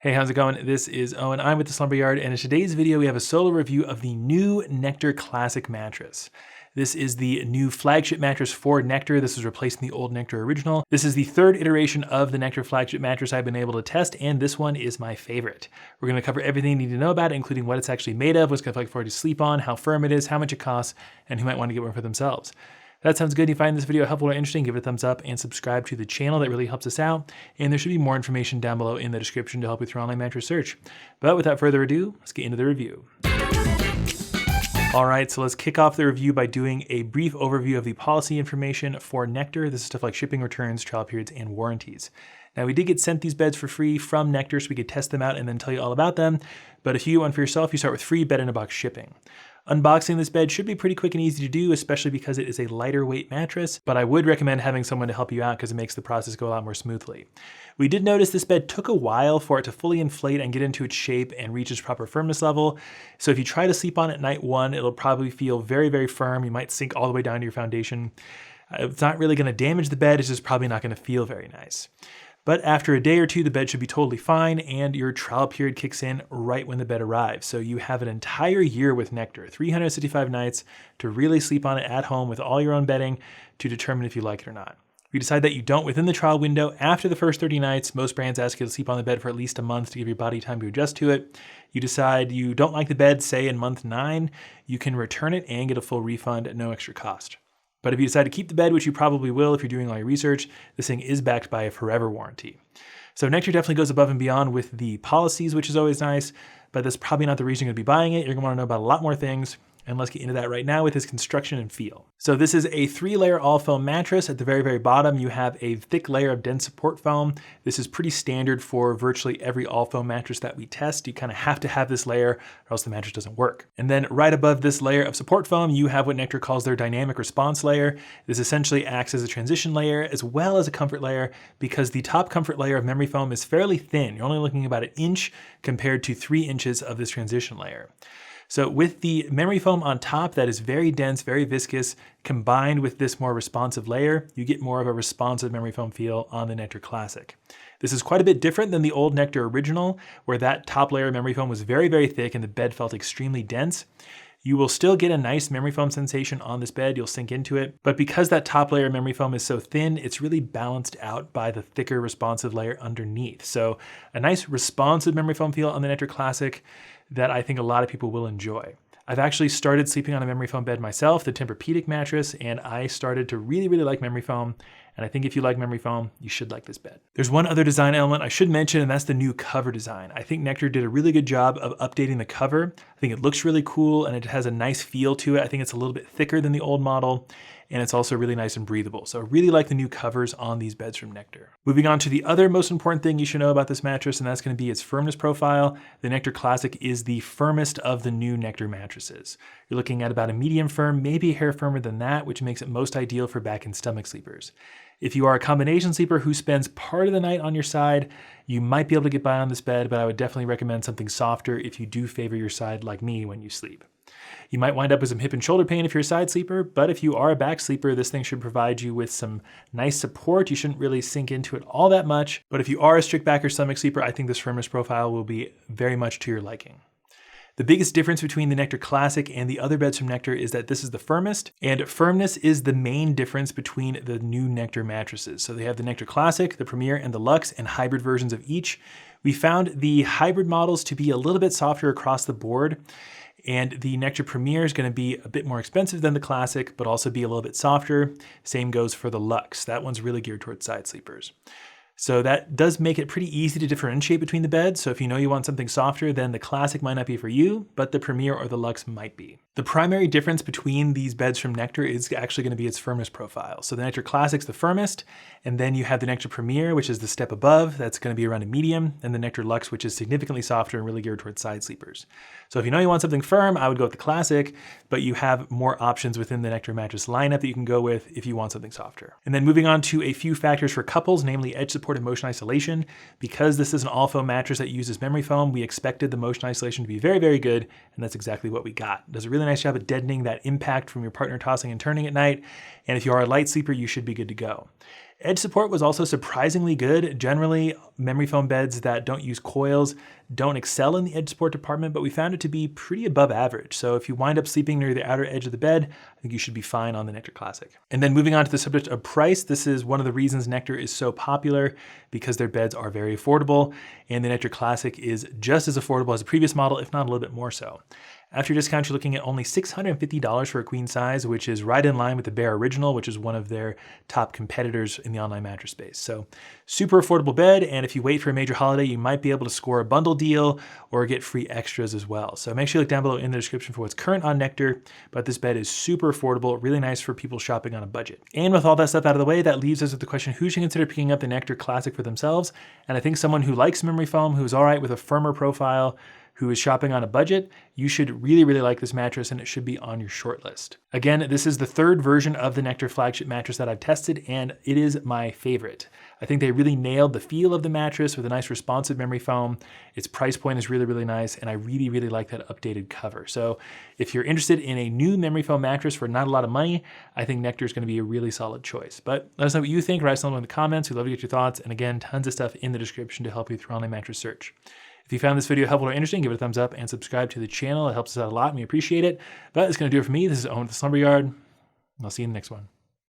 Hey, how's it going? This is Owen. I'm with the Slumber Yard, and in today's video, we have a solo review of the new Nectar Classic mattress. This is the new flagship mattress for Nectar. This is replacing the old Nectar Original. This is the third iteration of the Nectar flagship mattress I've been able to test, and this one is my favorite. We're going to cover everything you need to know about it, including what it's actually made of, what's going to feel like for it to sleep on, how firm it is, how much it costs, and who might want to get one for themselves. That sounds good. If you find this video helpful or interesting, give it a thumbs up and subscribe to the channel. That really helps us out. And there should be more information down below in the description to help with your online mattress search. But without further ado, let's get into the review. All right, so let's kick off the review by doing a brief overview of the policy information for Nectar. This is stuff like shipping, returns, trial periods, and warranties. Now, we did get sent these beds for free from Nectar, so we could test them out and then tell you all about them. But if you get one for yourself, you start with free bed-in-a-box shipping. Unboxing this bed should be pretty quick and easy to do, especially because it is a lighter weight mattress, but I would recommend having someone to help you out because it makes the process go a lot more smoothly. We did notice this bed took a while for it to fully inflate and get into its shape and reach its proper firmness level. So if you try to sleep on it night one, it'll probably feel very, very firm. You might sink all the way down to your foundation. It's not really going to damage the bed, it's just probably not going to feel very nice. But after a day or two, the bed should be totally fine, and your trial period kicks in right when the bed arrives. So you have an entire year with Nectar, 365 nights to really sleep on it at home with all your own bedding to determine if you like it or not. If you decide that you don't within the trial window, after the first 30 nights, most brands ask you to sleep on the bed for at least a month to give your body time to adjust to it. You decide you don't like the bed, say in month 9, you can return it and get a full refund at no extra cost. But if you decide to keep the bed, which you probably will if you're doing all your research, this thing is backed by a forever warranty. So Nectar definitely goes above and beyond with the policies, which is always nice, but that's probably not the reason you're going to be buying it. You're going to want to know about a lot more things. And let's get into that right now with its construction and feel. So this is a 3-layer all foam mattress. At the very, very bottom, you have a thick layer of dense support foam. This is pretty standard for virtually every all foam mattress that we test. You kind of have to have this layer or else the mattress doesn't work. And then right above this layer of support foam, you have what Nectar calls their dynamic response layer. This essentially acts as a transition layer as well as a comfort layer because the top comfort layer of memory foam is fairly thin. You're only looking about an inch compared to 3 inches of this transition layer. So with the memory foam on top that is very dense, very viscous, combined with this more responsive layer, you get more of a responsive memory foam feel on the Nectar Classic. This is quite a bit different than the old Nectar Original, where that top layer of memory foam was very, very thick and the bed felt extremely dense. You will still get a nice memory foam sensation on this bed, you'll sink into it, but because that top layer of memory foam is so thin, it's really balanced out by the thicker responsive layer underneath. So a nice responsive memory foam feel on the Nectar Classic that I think a lot of people will enjoy. I've actually started sleeping on a memory foam bed myself, the Tempur-Pedic mattress, and I started to really, really like memory foam. And I think if you like memory foam, you should like this bed. There's one other design element I should mention, and that's the new cover design. I think Nectar did a really good job of updating the cover. I think it looks really cool and it has a nice feel to it. I think it's a little bit thicker than the old model, and it's also really nice and breathable. So I really like the new covers on these beds from Nectar. Moving on to the other most important thing you should know about this mattress, and that's going to be its firmness profile. The Nectar Classic is the firmest of the new Nectar mattresses. You're looking at about a medium firm, maybe a hair firmer than that, which makes it most ideal for back and stomach sleepers. If you are a combination sleeper who spends part of the night on your side, you might be able to get by on this bed, but I would definitely recommend something softer if you do favor your side like me when you sleep. You might wind up with some hip and shoulder pain if you're a side sleeper, but if you are a back sleeper, this thing should provide you with some nice support. You shouldn't really sink into it all that much, but if you are a strict back or stomach sleeper, I think this firmness profile will be very much to your liking. The biggest difference between the Nectar Classic and the other beds from Nectar is that this is the firmest, and firmness is the main difference between the new Nectar mattresses. So they have the Nectar Classic, the Premier, and the Luxe, and hybrid versions of each. We found the hybrid models to be a little bit softer across the board, and the Nectar Premier is going to be a bit more expensive than the Classic, but also be a little bit softer. Same goes for the Luxe. That one's really geared towards side sleepers. So that does make it pretty easy to differentiate between the beds. So if you know you want something softer, then the Classic might not be for you, but the Premier or the Luxe might be. The primary difference between these beds from Nectar is actually going to be its firmness profile. So the Nectar Classic's the firmest, and then you have the Nectar Premier, which is the step above. That's going to be around a medium, and the Nectar Luxe, which is significantly softer and really geared towards side sleepers. So if you know you want something firm, I would go with the Classic, but you have more options within the Nectar mattress lineup that you can go with if you want something softer. And then moving on to a few factors for couples, namely edge support and motion isolation. Because this is an all foam mattress that uses memory foam, we expected the motion isolation to be very, very good, and that's exactly what we got. It does a really nice job at deadening that impact from your partner tossing and turning at night, and if you are a light sleeper, you should be good to go. Edge support was also surprisingly good. Generally, memory foam beds that don't use coils don't excel in the edge support department, but we found it to be pretty above average. So if you wind up sleeping near the outer edge of the bed, I think you should be fine on the Nectar Classic. And then moving on to the subject of price, this is one of the reasons Nectar is so popular, because their beds are very affordable, and the Nectar Classic is just as affordable as the previous model, if not a little bit more so. After discount, you're looking at only $650 for a queen size, which is right in line with the Bear Original, which is one of their top competitors in the online mattress space. So super affordable bed, and if you wait for a major holiday, you might be able to score a bundle deal or get free extras as well. So make sure you look down below in the description for what's current on Nectar, but this bed is super affordable, really nice for people shopping on a budget. And with all that stuff out of the way, that leaves us with the question, who should consider picking up the Nectar Classic for themselves? And I think someone who likes memory foam, who's all right with a firmer profile, who is shopping on a budget, you should really, really like this mattress, and it should be on your short list. Again, this is the third version of the Nectar flagship mattress that I've tested, and it is my favorite. I think they really nailed the feel of the mattress with a nice responsive memory foam. Its price point is really, really nice, and I really, really like that updated cover. So if you're interested in a new memory foam mattress for not a lot of money, I think Nectar is gonna be a really solid choice. But let us know what you think, write something in the comments. We'd love to get your thoughts, and again, tons of stuff in the description to help you through online mattress search. If you found this video helpful or interesting, give it a thumbs up and subscribe to the channel. It helps us out a lot and we appreciate it. But it's going to do it for me. This is Owen with the Slumber Yard. I'll see you in the next one.